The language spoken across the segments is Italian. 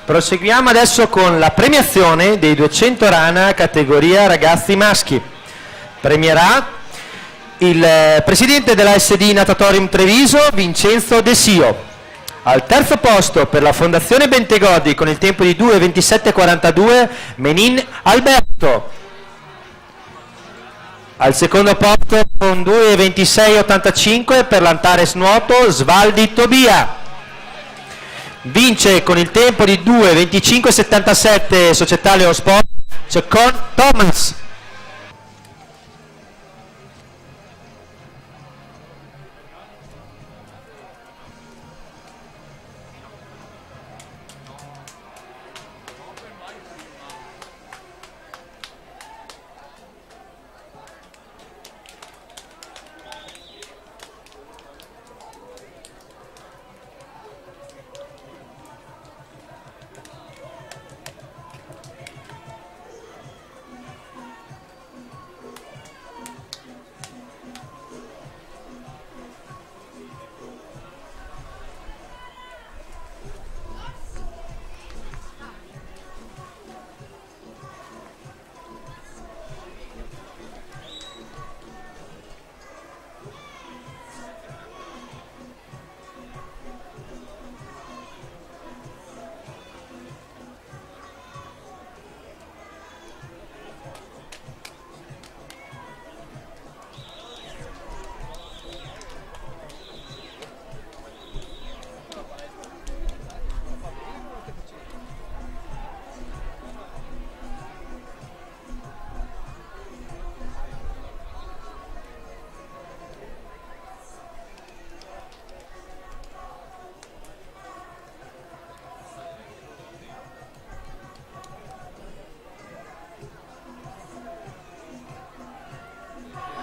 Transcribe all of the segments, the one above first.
Proseguiamo adesso con la premiazione dei 200 rana categoria ragazzi maschi. Premierà il presidente della SD Natatorium Treviso, Vincenzo De Sio. Al terzo posto per la Fondazione Bentegodi con il tempo di 2:27:42 Menin Alberto. Al secondo posto con 2:26:85 per l'Antares Nuoto Svaldi Tobia. Vince con il tempo di 2:25:77 Società Leosport Cecon Thomas.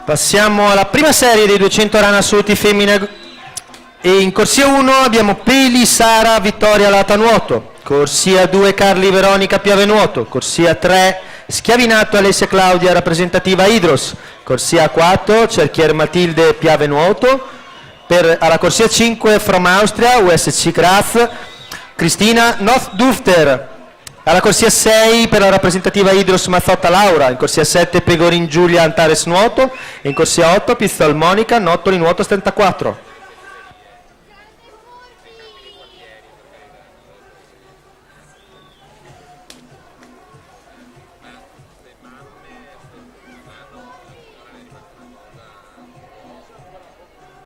Passiamo alla prima serie dei 200 rana assoluti femmina e in corsia 1 abbiamo Peli Sara Vittoria Lata Nuoto, corsia 2 Carli Veronica Piave Nuoto, corsia 3 Schiavinato Alessia Claudia rappresentativa Idros, corsia 4 Cerchier Matilde Piave Nuoto, alla corsia 5 From Austria USC Graz Cristina North-Dufter. Alla corsia 6 per la rappresentativa Idros Mazzotta Laura, in corsia 7 Pegorin Giulia Antares Nuoto, in corsia 8 Pizzol Monica Nottoli Nuoto 74.